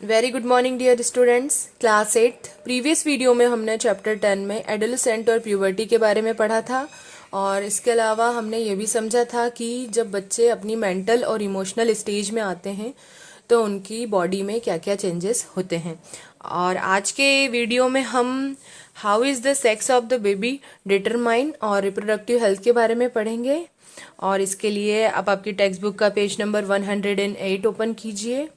Very good morning dear students. Class 8 previous video में हमने chapter 10 में एडोलेसेंट और प्यूबर्टी के बारे में पढ़ा था और इसके अलावा हमने ये भी समझा था कि जब बच्चे अपनी मेंटल और इमोशनल स्टेज में आते हैं तो उनकी बॉडी में क्या क्या चेंजेस होते हैं। और आज के वीडियो में हम how is the sex of the baby determine और रिप्रोडक्टिव हेल्थ के बारे में पढ़ेंगे। और इसके लिए आप आपकी टेक्स्ट बुक का पेज नंबर 108 ओपन कीजिए।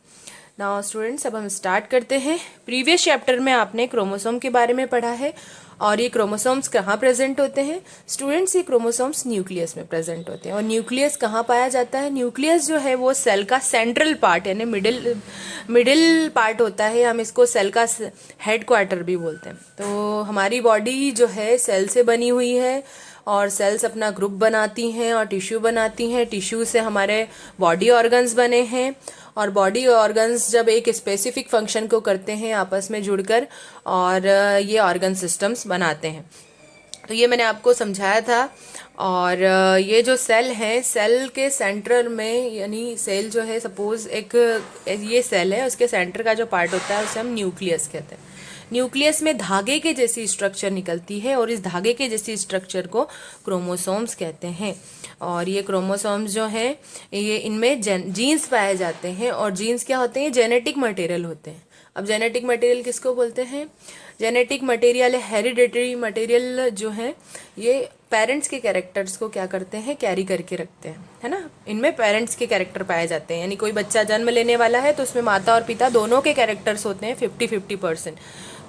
नाउ स्टूडेंट्स, अब हम स्टार्ट करते हैं। प्रीवियस चैप्टर में आपने क्रोमोसोम के बारे में पढ़ा है और ये क्रोमोसोम्स कहाँ प्रेजेंट होते हैं स्टूडेंट्स? ये क्रोमोसोम्स न्यूक्लियस में प्रेजेंट होते हैं। और न्यूक्लियस कहाँ पाया जाता है? न्यूक्लियस जो है वो सेल का सेंट्रल पार्ट यानी मिडिल पार्ट होता है। हम इसको सेल का हेड क्वार्टर भी बोलते हैं। तो हमारी बॉडी जो है सेल से बनी हुई है और सेल्स अपना ग्रुप बनाती हैं और टिश्यू बनाती हैं। टिश्यू से हमारे बॉडी ऑर्गन्स बने हैं और बॉडी ऑर्गन्स जब एक स्पेसिफिक फंक्शन को करते हैं आपस में जुड़कर और ये ऑर्गन सिस्टम्स बनाते हैं। तो ये मैंने आपको समझाया था। और ये जो सेल है, सेल के सेंटर में यानी सेल जो है सपोज एक ये सेल है, उसके सेंटर का जो पार्ट होता है उसे हम न्यूक्लियस कहते हैं। न्यूक्लियस में धागे के जैसी स्ट्रक्चर निकलती है और इस धागे के जैसी स्ट्रक्चर को क्रोमोसोम्स कहते हैं। और ये क्रोमोसोम्स जो हैं ये इनमें जीन्स पाए जाते हैं और जीन्स क्या होते हैं? जेनेटिक मटेरियल होते हैं। अब जेनेटिक मटेरियल किसको बोलते हैं? जेनेटिक मटेरियल हेरिडेटरी मटेरियल जो है ये पेरेंट्स के कैरेक्टर्स को क्या करते हैं? कैरी करके रखते हैं, है ना। इनमें पेरेंट्स के कैरेक्टर पाए जाते हैं। यानी कोई बच्चा जन्म लेने वाला है तो उसमें माता और पिता दोनों के कैरेक्टर्स होते हैं 50-50%।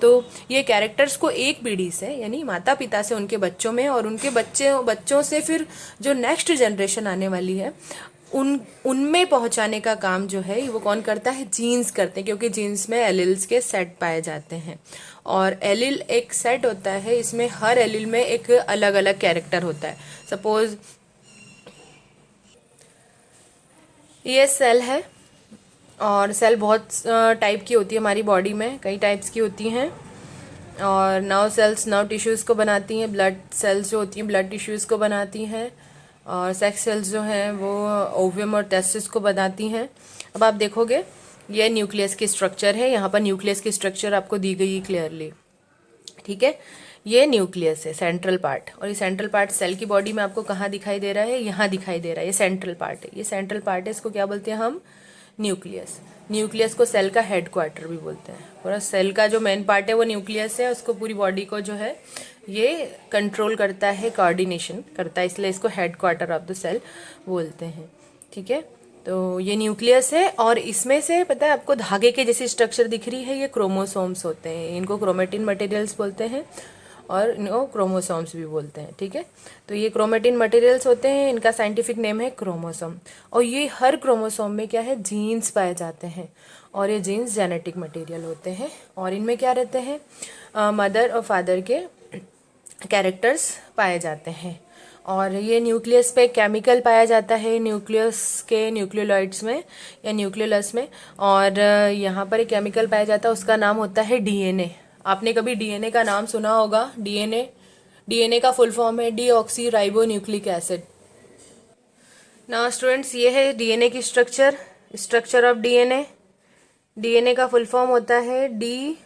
तो ये कैरेक्टर्स को एक पीढ़ी से यानी माता पिता से उनके बच्चों में और उनके बच्चों से फिर जो नेक्स्ट जनरेशन आने वाली है उनमें पहुंचाने का काम जो है वो कौन करता है? जीन्स करते हैं, क्योंकि जीन्स में एलिल्स के सेट पाए जाते हैं। और एलिल एक सेट होता है, इसमें हर एलिल में एक अलग अलग कैरेक्टर होता है। सपोज ये सेल है और सेल बहुत टाइप की होती है हमारी बॉडी में, कई टाइप्स की होती हैं। और नर्व सेल्स नर्व टिश्यूज़ को बनाती हैं, ब्लड सेल्स जो होती हैं ब्लड टिश्यूज़ को बनाती हैं, और सेक्स सेल्स जो हैं वो ओवियम और टेस्टिस को बनाती हैं। अब आप देखोगे ये न्यूक्लियस की स्ट्रक्चर है, यहाँ पर न्यूक्लियस की स्ट्रक्चर आपको दी गई है क्लियरली, ठीक है। ये न्यूक्लियस है, सेंट्रल पार्ट। और ये सेंट्रल पार्ट सेल की बॉडी में आपको कहाँ दिखाई दे रहा है? यहाँ दिखाई दे रहा है। ये सेंट्रल पार्ट है, ये सेंट्रल पार्ट है, इसको क्या बोलते हैं हम? न्यूक्लियस। न्यूक्लियस को सेल का हेड क्वार्टर भी बोलते हैं। पूरा सेल का जो मेन पार्ट है वो न्यूक्लियस है, उसको पूरी बॉडी को जो है ये कंट्रोल करता है, कोऑर्डिनेशन करता है, इसलिए इसको head quarter of the cell बोलते हैं, ठीक है। तो ये न्यूक्लियस है और इसमें से पता है आपको धागे के जैसी स्ट्रक्चर दिख रही है, ये क्रोमोसोम्स होते हैं। इनको क्रोमेटिन मटेरियल्स बोलते हैं और इनको क्रोमोसोम्स भी बोलते हैं, ठीक है। तो ये क्रोमेटिन मटेरियल्स होते हैं, इनका साइंटिफिक नेम है क्रोमोसोम। और ये हर क्रोमोसोम में क्या है? जीन्स पाए जाते हैं और ये जीन्स जेनेटिक मटेरियल होते हैं। और इनमें क्या रहते हैं? मदर और फादर के कैरेक्टर्स पाए जाते हैं। और ये न्यूक्लियस पे केमिकल पाया जाता है, न्यूक्लियस के न्यूक्लियोलाइड्स में या न्यूक्लियोलस में। और यहाँ पर एक केमिकल पाया जाता है, उसका नाम होता है डीएनए। आपने कभी डीएनए का नाम सुना होगा? डीएनए का फुल फॉर्म है डीऑक्सी राइबो न्यूक्लिक एसिड। ना स्टूडेंट्स, ये है डीएनए की स्ट्रक्चर ऑफ डीएनए। डीएनए का फुल फॉर्म होता है D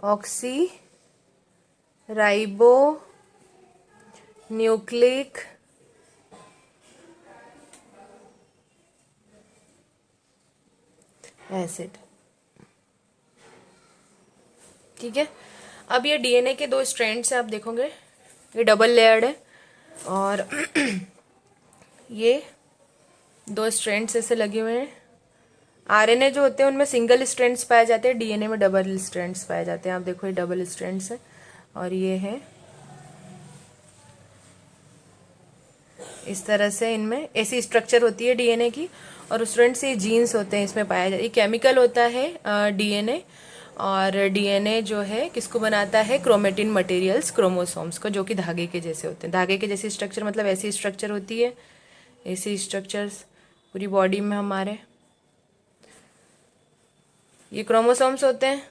oxy ribo nucleic acid, ठीक है। अब ये डीएनए के दो स्ट्रैंड्स हैं, आप देखोगे ये डबल लेयर्ड है और ये दो स्ट्रैंड्स ऐसे लगे हुए हैं। आरएनए जो होते हैं उनमें सिंगल स्ट्रैंड्स पाए जाते हैं, डीएनए में डबल स्ट्रैंड्स पाए जाते हैं। आप देखो ये डबल स्ट्रैंड्स है और ये है इस तरह से, इनमें ऐसी स्ट्रक्चर होती है डीएनए की। और स्टूडेंट से जीन्स होते हैं इसमें पाया जाता है। केमिकल होता है डीएनए और डीएनए जो है किसको बनाता है? क्रोमेटिन मटेरियल्स क्रोमोसोम्स को, जो कि धागे के जैसे होते हैं। धागे के जैसी स्ट्रक्चर मतलब ऐसी स्ट्रक्चर होती है, ऐसी स्ट्रक्चर्स पूरी बॉडी में हमारे ये क्रोमोसोम्स होते हैं।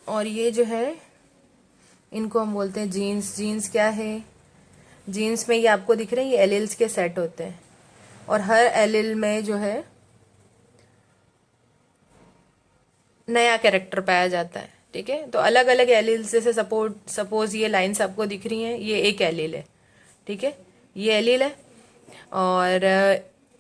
और ये जो है इनको हम बोलते हैं जीन्स। जीन्स क्या है? जीन्स में ये आपको दिख रहे हैं, ये एलील्स के सेट होते हैं और हर एलील में जो है नया कैरेक्टर पाया जाता है। ठीक है, तो अलग अलग एलील्स, जैसे सपोज ये लाइंस आपको दिख रही हैं, ये एक एलील है। ठीक है, ये एलील है और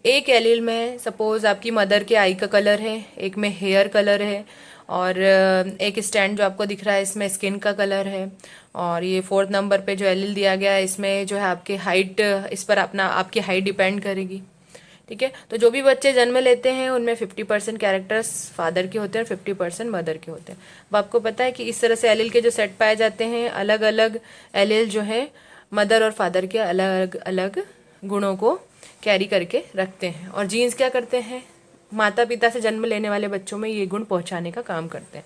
एक एलील में सपोज आपकी मदर के आई का कलर है, एक में हेयर कलर है और एक स्टैंड जो आपको दिख रहा है इसमें स्किन का कलर है। और ये 4th नंबर पे जो एलील दिया गया है इसमें जो है आपकी हाइट, इस पर आपकी हाइट डिपेंड करेगी। ठीक है, तो जो भी बच्चे जन्म लेते हैं उनमें 50% कैरेक्टर्स फादर के होते हैं और 50% मदर के होते हैं। अब आपको पता है कि इस तरह से एलील के जो सेट पाए जाते हैं, अलग अलग एलील जो है मदर और फादर के अलग अलग गुणों को कैरी करके रखते हैं। और जीन्स क्या करते हैं, माता पिता से जन्म लेने वाले बच्चों में ये गुण पहुंचाने का काम करते हैं।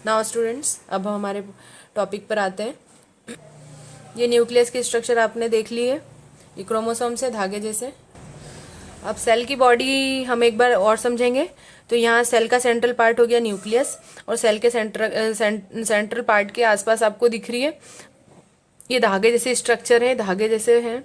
नाउ स्टूडेंट्स, अब हम हमारे टॉपिक पर आते हैं। ये न्यूक्लियस की स्ट्रक्चर आपने देख ली है, ये क्रोमोसोम्स है धागे जैसे। अब सेल की बॉडी हम एक बार और समझेंगे। तो यहाँ सेल का सेंट्रल पार्ट हो गया न्यूक्लियस और सेल के सेंट्रल पार्ट के आसपास आपको दिख रही है ये धागे जैसे स्ट्रक्चर है, धागे जैसे हैं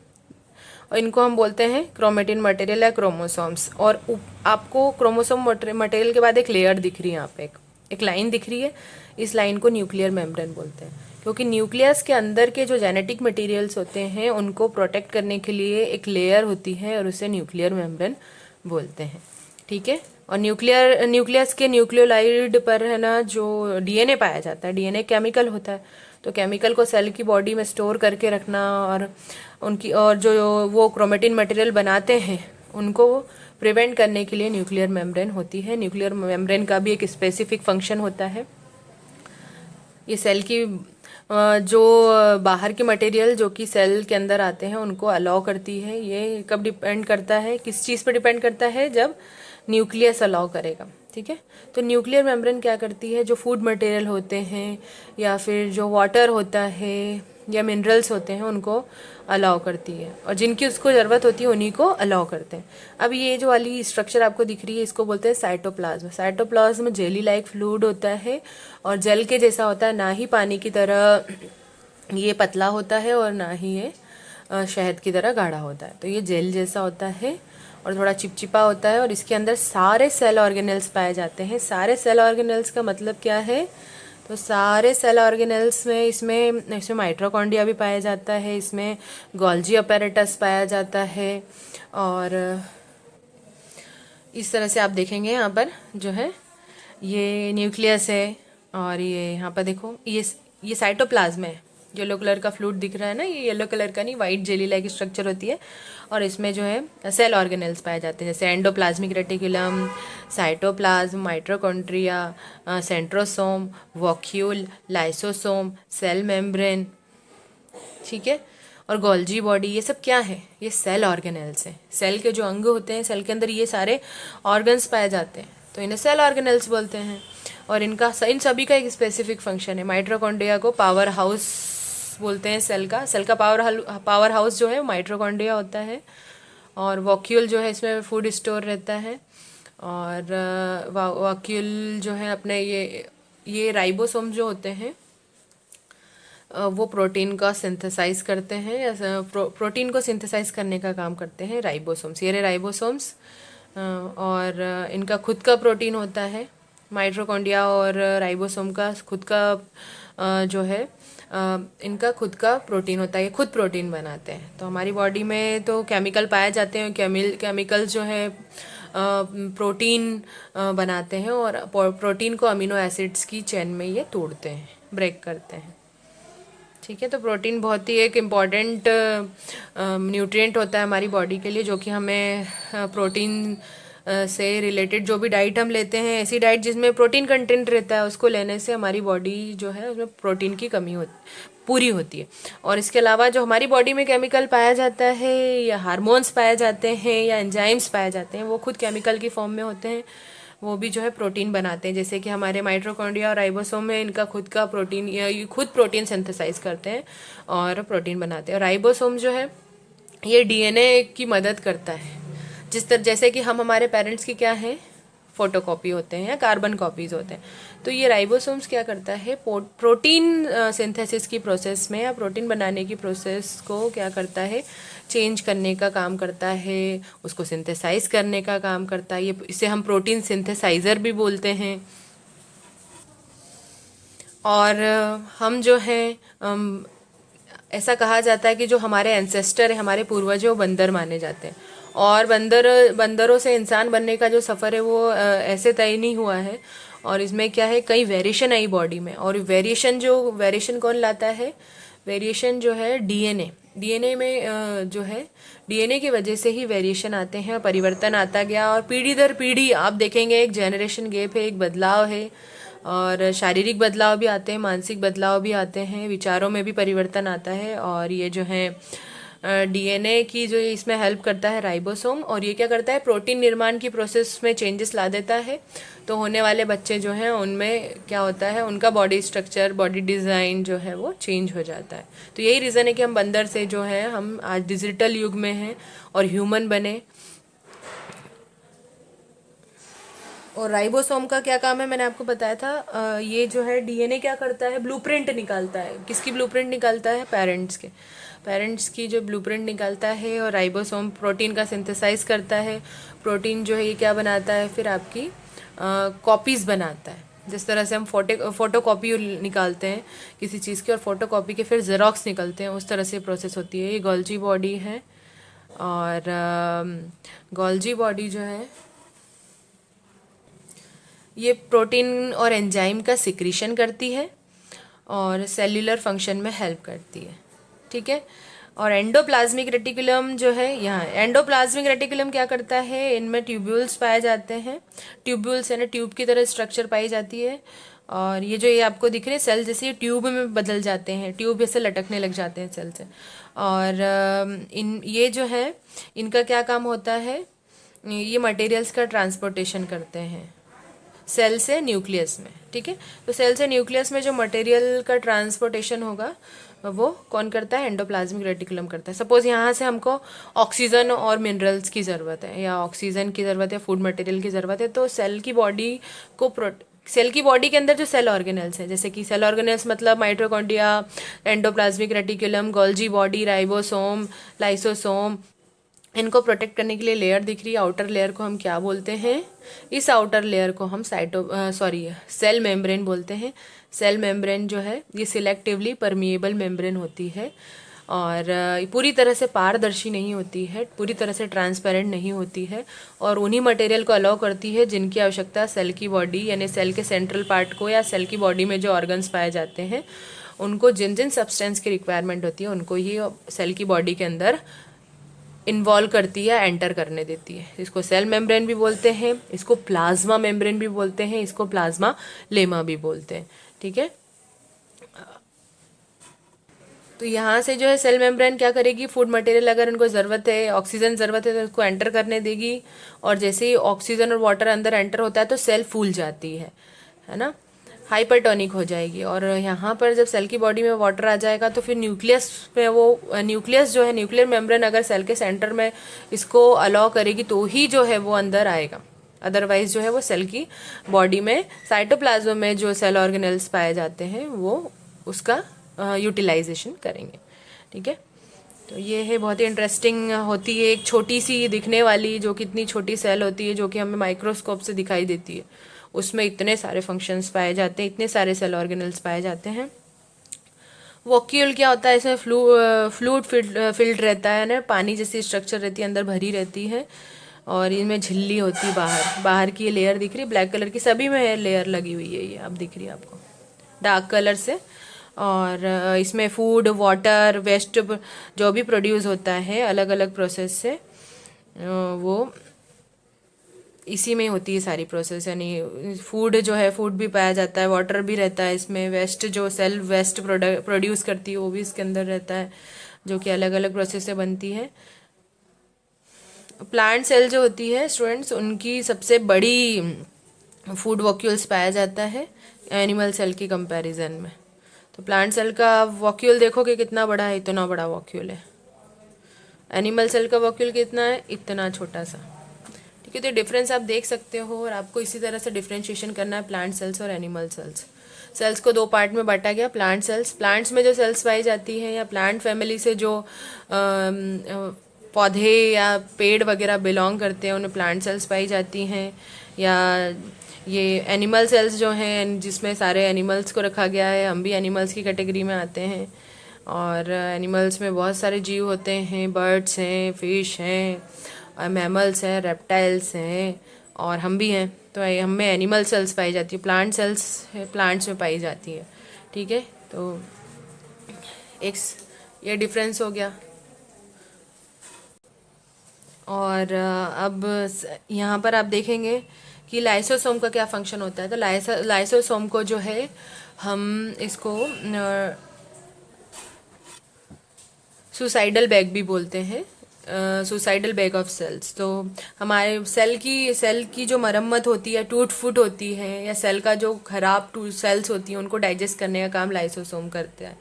और इनको हम बोलते हैं क्रोमेटिन मटेरियल या क्रोमोसोम्स। और आपको क्रोमोसोम मटेरियल के बाद एक लेयर दिख रही है, यहाँ पे एक लाइन दिख रही है, इस लाइन को न्यूक्लियर मेम्ब्रेन बोलते हैं। क्योंकि न्यूक्लियस के अंदर के जो जेनेटिक मटेरियल्स होते हैं उनको प्रोटेक्ट करने के लिए एक लेयर होती है और उसे न्यूक्लियर मेम्ब्रेन बोलते हैं। ठीक है, और न्यूक्लियस के न्यूक्लियोलाइड पर है ना जो डीएनए पाया जाता है, डीएनए केमिकल होता है, तो केमिकल को सेल की बॉडी में स्टोर करके रखना और उनकी और जो वो क्रोमेटिन मटेरियल बनाते हैं उनको प्रिवेंट करने के लिए न्यूक्लियर मेम्ब्रेन होती है। न्यूक्लियर मेम्ब्रेन का भी एक स्पेसिफिक फंक्शन होता है। ये सेल की जो बाहर के मटेरियल जो कि सेल के अंदर आते हैं उनको अलाउ करती है। ये कब डिपेंड करता है, किस चीज़ पर डिपेंड करता है, जब न्यूक्लियस अलाउ करेगा। ठीक है, तो न्यूक्लियर मेम्ब्रेन क्या करती है, जो फूड मटेरियल होते हैं या फिर जो वाटर होता है या मिनरल्स होते हैं उनको अलाउ करती है और जिनकी उसको ज़रूरत होती है उन्हीं को अलाउ करते हैं। अब ये जो वाली स्ट्रक्चर आपको दिख रही है इसको बोलते हैं cytoplasm. Cytoplasm jelly like fluid होता है और जेल के जैसा होता है, ना ही पानी की तरह ये पतला होता है और ना ही ये शहद की तरह गाढ़ा होता है। तो ये जेल जैसा होता है और थोड़ा चिपचिपा होता है और इसके अंदर सारे सेल ऑर्गेनेल्स पाए जाते हैं। सारे सेल ऑर्गेनेल्स का मतलब क्या है, तो सारे सेल ऑर्गेनेल्स में इसमें माइटोकॉन्ड्रिया भी पाया जाता है, इसमें गोल्जी अपैरेटस पाया जाता है। और इस तरह से आप देखेंगे यहाँ पर जो है ये न्यूक्लियस है और ये यहाँ पर देखो ये साइटोप्लाज्म है। येलो कलर का फ्लूइड दिख रहा है ना, ये येलो कलर का नहीं, वाइट जेली लाइक स्ट्रक्चर होती है और इसमें जो है सेल ऑर्गेनेल्स पाए जाते हैं, जैसे endoplasmic reticulum, cytoplasm, mitochondria, centrosome, vacuole, lysosome, cell membrane. ठीक है, और गोल्जी बॉडी, ये सब क्या है, ये सेल ऑर्गेनेल्स हैं। सेल के जो अंग होते हैं, सेल के अंदर ये सारे ऑर्गन्स पाए जाते हैं, तो इन्हें सेल ऑर्गेनेल्स बोलते हैं। और इन सभी का एक स्पेसिफिक फंक्शन है। माइटोकॉन्ड्रिया को पावर हाउस बोलते हैं सेल का पावर हाउस जो है माइटोकॉन्ड्रिया होता है। और वॉक्यूल जो है इसमें फूड स्टोर रहता है और वॉक्यूल जो है अपने ये राइबोसोम जो होते हैं वो प्रोटीन का सिंथेसाइज करते हैं या प्रोटीन को सिंथेसाइज करने का काम करते हैं राइबोसोम्स, ये राइबोसोम्स। और इनका खुद का प्रोटीन होता है, माइटोकॉन्ड्रिया और राइबोसोम का खुद का जो है इनका खुद का प्रोटीन होता है, ये खुद प्रोटीन बनाते हैं। तो हमारी बॉडी में तो केमिकल पाए जाते हैं, केमिकल जो है प्रोटीन बनाते हैं और प्रोटीन को अमीनो एसिड्स की चेन में ये तोड़ते हैं, ब्रेक करते हैं। ठीक है, तो प्रोटीन बहुत ही एक इम्पॉर्टेंट न्यूट्रिएंट होता है हमारी बॉडी के लिए, जो कि हमें प्रोटीन से रिलेटेड जो भी डाइट हम लेते हैं, ऐसी डाइट जिसमें प्रोटीन कंटेंट रहता है उसको लेने से हमारी बॉडी जो है उसमें प्रोटीन की कमी पूरी होती है। और इसके अलावा जो हमारी बॉडी में केमिकल पाया जाता है या हार्मोन्स पाए जाते हैं या एंजाइम्स पाए जाते हैं, वो खुद केमिकल की फॉर्म में होते हैं, वो भी जो है प्रोटीन बनाते हैं। जैसे कि हमारे माइटोकॉन्ड्रिया और राइबोसोम में इनका खुद का प्रोटीन या खुद प्रोटीन सिंथेसाइज करते हैं और प्रोटीन बनाते हैं। और राइबोसोम जो है ये डीएनए की मदद करता है, जैसे कि हम हमारे पेरेंट्स की क्या है, फोटोकॉपी होते हैं या कार्बन कॉपीज होते हैं। तो ये राइबोसोम्स क्या करता है, प्रोटीन सिंथेसिस की प्रोसेस में या प्रोटीन बनाने की प्रोसेस को क्या करता है, चेंज करने का काम करता है, उसको सिंथेसाइज करने का काम करता है। ये इसे हम प्रोटीन सिंथेसाइजर भी बोलते हैं। और हम जो हैं ऐसा कहा जाता है कि जो हमारे एंसेस्टर है, हमारे पूर्वज, वो बंदर माने जाते हैं। और बंदरों से इंसान बनने का जो सफ़र है वो ऐसे तय नहीं हुआ है। और इसमें क्या है, कई वेरिएशन आई बॉडी में। और वेरिएशन कौन लाता है, वेरिएशन जो है डीएनए में जो है डीएनए की वजह से ही वेरिएशन आते हैं, परिवर्तन आता गया। और पीढ़ी दर पीढ़ी आप देखेंगे एक जनरेशन गैप है, एक बदलाव है। और शारीरिक बदलाव भी आते हैं, मानसिक बदलाव भी आते हैं, विचारों में भी परिवर्तन आता है। और ये जो है डीएनए की जो इसमें हेल्प करता है राइबोसोम। और ये क्या करता है, प्रोटीन निर्माण की प्रोसेस में चेंजेस ला देता है। तो होने वाले बच्चे जो हैं उनमें क्या होता है, उनका बॉडी स्ट्रक्चर, बॉडी डिज़ाइन जो है वो चेंज हो जाता है। तो यही रीज़न है कि हम बंदर से जो है, हम आज डिजिटल युग में हैं और ह्यूमन बने। और राइबोसोम का क्या काम है, मैंने आपको बताया था। ये जो है डीएनए क्या करता है, ब्लूप्रिंट निकालता है। किसकी ब्लूप्रिंट निकालता है, पेरेंट्स की जो ब्लूप्रिंट निकालता है। और राइबोसोम प्रोटीन का सिंथेसाइज करता है। प्रोटीन जो है ये क्या बनाता है, फिर आपकी कॉपीज़ बनाता है। जिस तरह से हम फोटो कॉपी निकालते हैं किसी चीज़ की, और फोटो कॉपी के फिर जेरोक्स निकलते हैं, उस तरह से प्रोसेस होती है। ये गोल्जी बॉडी है। और गोल्जी बॉडी जो है ये प्रोटीन और एंजाइम का सिक्रीशन करती है और सेल्यूलर फंक्शन में हेल्प करती है। ठीक है। और एंडोप्लाज्मिक रेटिकुलम जो है, यहाँ एंडोप्लाज्मिक रेटिकुलम क्या करता है, इनमें ट्यूब्यूल्स पाए जाते हैं। ट्यूब्यूल्स यानी ट्यूब की तरह स्ट्रक्चर पाई जाती है। और ये आपको दिख रहे हैं सेल जैसे ट्यूब में बदल जाते हैं, ट्यूब जैसे लटकने लग जाते हैं सेल से। और ये जो है इनका क्या काम होता है, ये मटेरियल्स का ट्रांसपोर्टेशन करते हैं सेल से न्यूक्लियस में। ठीक है। तो सेल से न्यूक्लियस में जो मटेरियल का ट्रांसपोर्टेशन होगा वो कौन करता है, एंडोप्लाज्मिक रेटिकुलम करता है। सपोज यहाँ से हमको ऑक्सीजन और मिनरल्स की ज़रूरत है, या ऑक्सीजन की ज़रूरत है, फूड मटेरियल की ज़रूरत है। तो सेल की बॉडी के अंदर जो सेल ऑर्गेनल्स हैं, जैसे कि सेल ऑर्गेनल्स मतलब mitochondria, endoplasmic reticulum, Golgi body, ribosome, lysosome, इनको प्रोटेक्ट करने के लिए लेयर दिख रही है। आउटर लेयर को हम क्या बोलते हैं, इस आउटर लेयर को हम सेल मेम्ब्रेन बोलते हैं। सेल मेम्ब्रेन जो है ये सिलेक्टिवली परमिएबल मेम्ब्रेन होती है और पूरी तरह से पारदर्शी नहीं होती है, पूरी तरह से ट्रांसपेरेंट नहीं होती है। और उन्हीं मटेरियल को अलाउ करती है जिनकी आवश्यकता सेल की बॉडी यानी सेल के सेंट्रल पार्ट को, या सेल की बॉडी में जो ऑर्गन्स पाए जाते हैं उनको जिन जिन सब्सटेंस की रिक्वायरमेंट होती है उनको ही सेल की बॉडी के अंदर इन्वॉल्व करती है, एंटर करने देती है। इसको सेल मेम्ब्रेन भी बोलते हैं, इसको प्लाज्मा मेम्ब्रेन भी बोलते हैं, इसको प्लाज्मा लेमा भी बोलते हैं। ठीक है। तो यहाँ से जो है सेल मेम्ब्रेन क्या करेगी, फूड मटेरियल अगर उनको ज़रूरत है, ऑक्सीजन ज़रूरत है, तो उसको एंटर करने देगी। और जैसे ही ऑक्सीजन और वाटर अंदर एंटर होता है तो सेल फूल जाती है ना, हाइपरटोनिक हो जाएगी। और यहाँ पर जब सेल की बॉडी में वाटर आ जाएगा तो फिर न्यूक्लियस जो है, न्यूक्लियर मेम्ब्रेन अगर सेल के सेंटर में इसको अलाउ करेगी तो ही जो है वो अंदर आएगा। अदरवाइज जो है वो सेल की बॉडी में साइटोप्लाज्म में जो सेल ऑर्गेनल्स पाए जाते हैं वो उसका यूटिलाइजेशन करेंगे। ठीक है। तो ये है, बहुत ही इंटरेस्टिंग होती है, एक छोटी सी दिखने वाली, जो कि इतनी छोटी सेल होती है जो कि हमें माइक्रोस्कोप से दिखाई देती है, उसमें इतने सारे फंक्शंस पाए जाते हैं, इतने सारे सेल ऑर्गेनल्स पाए जाते हैं। वॉक्यूल क्या होता है, इसमें फ्लूइड फिल्ड रहता है ना, पानी जैसी स्ट्रक्चर रहती है, अंदर भरी रहती है। और इनमें झिल्ली होती है, बाहर की लेयर दिख रही है ब्लैक कलर की, सभी में लेयर लगी हुई है, ये अब दिख रही है आपको डार्क कलर से। और इसमें फूड, वाटर, वेस्ट जो भी प्रोड्यूस होता है अलग अलग प्रोसेस से, वो इसी में होती है सारी प्रोसेस। यानी फूड जो है, फूड भी पाया जाता है, वाटर भी रहता है इसमें, वेस्ट जो सेल वेस्ट प्रोड्यूस करती है वो भी इसके अंदर रहता है, जो कि अलग अलग प्रोसेस से बनती है। प्लांट सेल जो होती है स्टूडेंट्स, उनकी सबसे बड़ी फूड वॉक्यूल्स पाया जाता है एनिमल सेल की कंपैरिजन में। तो प्लांट सेल का वॉक्यूल देखोगे कितना बड़ा है, इतना बड़ा वॉक्यूल है। एनिमल सेल का वॉक्यूल कितना है, इतना छोटा सा। ठीक है। तो डिफरेंस आप देख सकते हो और आपको इसी तरह से डिफ्रेंशिएशन करना है प्लांट सेल्स और एनिमल सेल्स। सेल्स को दो पार्ट में बांटा गया, प्लांट सेल्स, प्लांट्स में जो सेल्स पाई जाती है या प्लांट फैमिली से जो पौधे या पेड़ वगैरह बिलोंग करते हैं उन्हें प्लांट सेल्स पाई जाती हैं, या ये एनिमल सेल्स जो हैं जिसमें सारे एनिमल्स को रखा गया है, हम भी एनिमल्स की कैटेगरी में आते हैं। और एनिमल्स में बहुत सारे जीव होते हैं, बर्ड्स हैं, फिश हैं, मैमल्स हैं, रेप्टाइल्स हैं, और हम भी हैं। तो हम में एनिमल सेल्स पाई जाती है, प्लांट सेल्स प्लांट्स में पाई जाती है। ठीक है, तो एक ये डिफरेंस हो गया। और अब यहाँ पर आप देखेंगे कि लाइसोसोम का क्या फंक्शन होता है। तो लाइसोसोम को जो है हम इसको सुसाइडल बैग भी बोलते हैं, सुसाइडल बैग ऑफ सेल्स। तो हमारे सेल की जो मरम्मत होती है, टूट फूट होती है, या सेल का जो खराब सेल्स होती हैं उनको डाइजेस्ट करने का काम लाइसोसोम करते हैं।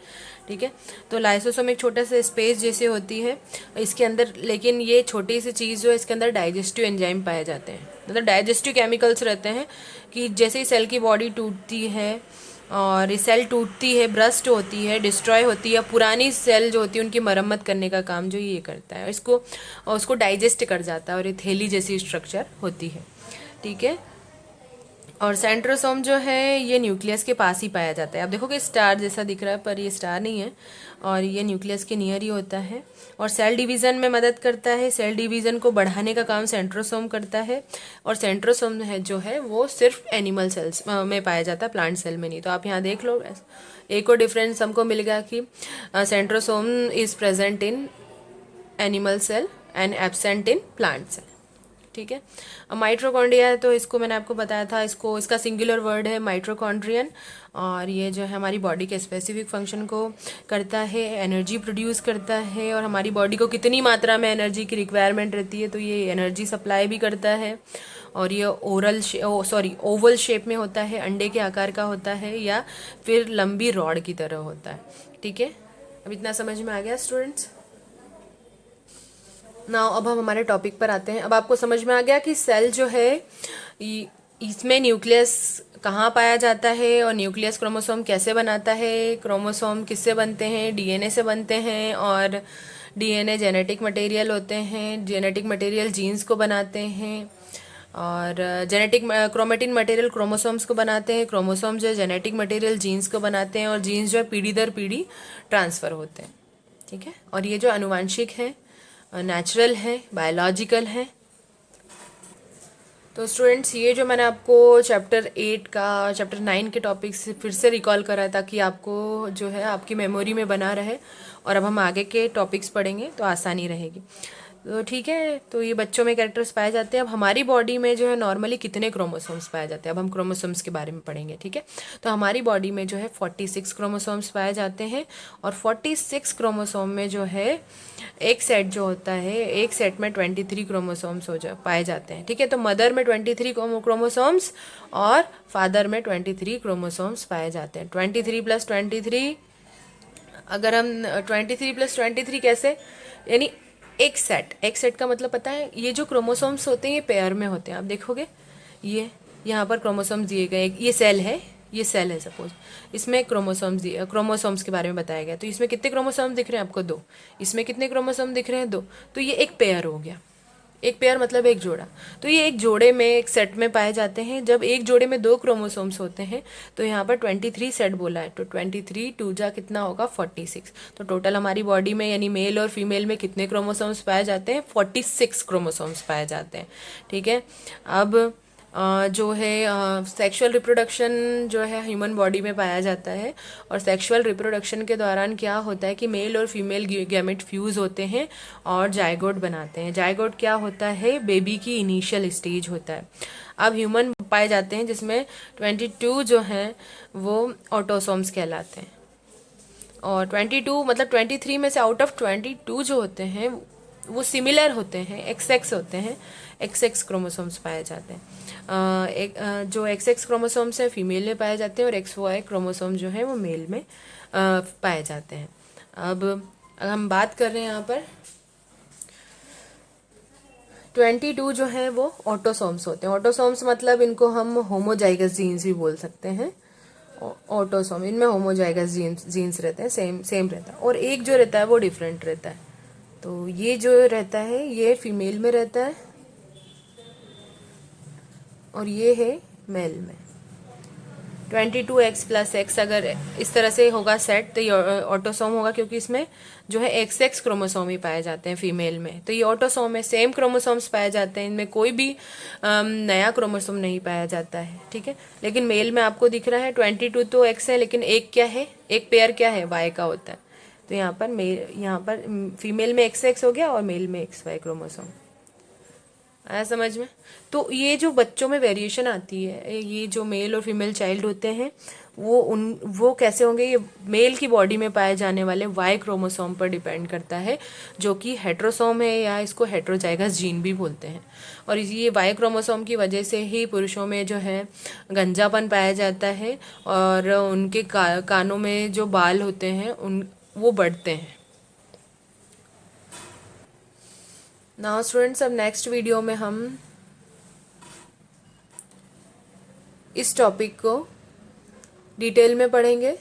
ठीक है, तो लाइसोसोम एक छोटा सा स्पेस जैसे होती है इसके अंदर, लेकिन ये छोटी सी चीज़ जो है इसके अंदर डाइजेस्टिव एंजाइम पाए जाते हैं, मतलब डाइजेस्टिव केमिकल्स रहते हैं कि जैसे ही सेल की बॉडी टूटती है और सेल टूटती है, ब्रस्ट होती है, डिस्ट्रॉय होती है, पुरानी सेल जो होती है उनकी मरम्मत करने का काम जो ये करता है, उसको डाइजेस्ट कर जाता है और ये थैली जैसी स्ट्रक्चर होती है। ठीक है, और सेंट्रोसोम जो है ये न्यूक्लियस के पास ही पाया जाता है। आप देखोगे स्टार जैसा दिख रहा है पर ये स्टार नहीं है, और ये न्यूक्लियस के नियर ही होता है, और सेल डिवीज़न में मदद करता है। सेल डिवीज़न को बढ़ाने का काम सेंट्रोसोम करता है, और सेंट्रोसोम है जो है वो सिर्फ एनिमल सेल्स में पाया जाता है, प्लांट सेल में नहीं। तो आप यहाँ देख लो, एक और डिफरेंस हमको मिल गया कि centrosome is present in animal cell and absent in plant cell. ठीक है, अब माइट्रोकॉन्ड्रिया है तो इसको मैंने आपको बताया था, इसका सिंगुलर वर्ड है माइट्रोकॉन्ड्रियन, और ये जो है हमारी बॉडी के स्पेसिफिक फंक्शन को करता है, एनर्जी प्रोड्यूस करता है, और हमारी बॉडी को कितनी मात्रा में एनर्जी की रिक्वायरमेंट रहती है तो ये एनर्जी सप्लाई भी करता है। और ये ओवल शेप में होता है, अंडे के आकार का होता है, या फिर लंबी रॉड की तरह होता है। ठीक है, अब इतना समझ में आ गया स्टूडेंट्स। ना अब हम हमारे टॉपिक पर आते हैं। अब आपको समझ में आ गया कि सेल जो है इसमें न्यूक्लियस कहाँ पाया जाता है, और न्यूक्लियस क्रोमोसोम कैसे बनाता है, क्रोमोसोम किससे बनते हैं, डीएनए से बनते हैं, और डीएनए जेनेटिक मटेरियल होते हैं, जेनेटिक मटेरियल जीन्स को बनाते हैं, और जेनेटिक क्रोमेटिन मटेरियल क्रोमोसोम्स को बनाते हैं, क्रोमोसोम जो है जेनेटिक मटेरियल जीन्स को बनाते हैं, और जीन्स जो है पीढ़ी दर पीढ़ी ट्रांसफ़र होते हैं। ठीक है, और ये जो आनुवांशिक है, नेचुरल है, बायोलॉजिकल है। तो स्टूडेंट्स ये जो मैंने आपको चैप्टर 9 के टॉपिक्स फिर से रिकॉल करा ताकि आपको जो है आपकी मेमोरी में बना रहे, और अब हम आगे के टॉपिक्स पढ़ेंगे तो आसानी रहेगी। तो ठीक है, तो ये बच्चों में कैरेक्टर्स पाए जाते हैं। अब हमारी बॉडी में जो है नॉर्मली कितने क्रोमोसोम्स पाए जाते हैं, अब हम क्रोमोसोम्स के बारे में पढ़ेंगे। ठीक है, तो हमारी बॉडी में जो है 46 क्रोमोसोम्स पाए जाते हैं, और 46 क्रोमोसोम में जो है एक सेट जो होता है, एक सेट में 23 क्रोमोसोम्स पाए जाते हैं। ठीक है, तो मदर में 23 क्रोमोसोम्स और फादर में 23 क्रोमोसोम्स पाए जाते हैं। 23 + 23, अगर हम 23 + 23 कैसे, यानी एक सेट का मतलब पता है, ये जो क्रोमोसोम्स होते हैं ये पेयर में होते हैं। आप देखोगे ये यहाँ पर क्रोमोसोम्स दिए गए, ये सेल है सपोज, इसमें क्रोमोसोम्स के बारे में बताया गया। तो इसमें कितने क्रोमोसोम दिख रहे हैं आपको? 2। इसमें कितने क्रोमोसोम दिख रहे हैं? 2। तो ये एक पेयर हो गया, एक पेयर मतलब एक जोड़ा। तो ये एक जोड़े में, एक सेट में पाए जाते हैं। जब एक जोड़े में 2 क्रोमोसोम्स होते हैं तो यहाँ पर 23 सेट बोला है, तो 23 2 जा कितना होगा? 46। तो टोटल हमारी बॉडी में यानी मेल और फीमेल में कितने क्रोमोसोम्स पाए जाते हैं? 46 क्रोमोसोम्स पाए जाते हैं। ठीक है, अब जो है सेक्सुअल रिप्रोडक्शन जो है ह्यूमन बॉडी में पाया जाता है, और सेक्सुअल रिप्रोडक्शन के दौरान क्या होता है कि मेल और फीमेल गैमेट फ्यूज़ होते हैं और जायगोट बनाते हैं। जायगोट क्या होता है? बेबी की इनिशियल स्टेज होता है। अब ह्यूमन पाए जाते हैं जिसमें 22 जो हैं वो ऑटोसोम्स कहलाते हैं, और 22 मतलब 23 में से आउट ऑफ 22 जो होते हैं वो सिमिलर होते हैं, XX होते हैं, XX क्रोमोसोम्स पाए जाते हैं। जो XX क्रोमोसोम्स है फीमेल में पाए जाते हैं, और XY क्रोमोसोम जो है वो मेल में पाए जाते हैं। अब हम बात कर रहे हैं यहाँ पर 22 जो है वो ऑटोसोम्स होते हैं। ऑटोसोम्स मतलब इनको हम होमोजाइगस जीन्स भी बोल सकते हैं। ऑटोसोम, इनमें होमोजाइगस जीन्स रहते हैं, सेम सेम रहता है। और एक जो रहता है वो डिफरेंट रहता है। तो ये जो रहता है ये फीमेल में रहता है और ये है मेल में। 22x+x अगर इस तरह से होगा सेट तो ये ऑटोसोम होगा, क्योंकि इसमें जो है XX क्रोमोसोम ही पाए जाते हैं फीमेल में। तो ये ऑटोसोम है, सेम क्रोमोसोम्स पाए जाते हैं, इनमें कोई भी नया क्रोमोसोम नहीं पाया जाता है, ठीक है। लेकिन मेल में आपको दिख रहा है 22 तो X है, लेकिन एक क्या है, एक पेयर क्या है, Y का होता है। तो यहाँ पर फीमेल में XX हो गया और मेल में XY क्रोमोसोम। आया समझ में। तो ये जो बच्चों में वेरिएशन आती है, ये जो मेल और फीमेल चाइल्ड होते हैं वो कैसे होंगे, ये मेल की बॉडी में पाए जाने वाले वाई क्रोमोसोम पर डिपेंड करता है, जो कि हेट्रोसोम है या इसको हेट्रोजाइगस जीन भी बोलते हैं। और ये वाई क्रोमोसोम की वजह से ही पुरुषों में जो है गंजापन पाया जाता है और उनके कानों में जो बाल होते हैं वो बढ़ते हैं। नाउ स्टूडेंट्स, अब नेक्स्ट वीडियो में हम इस टॉपिक को डिटेल में पढ़ेंगे।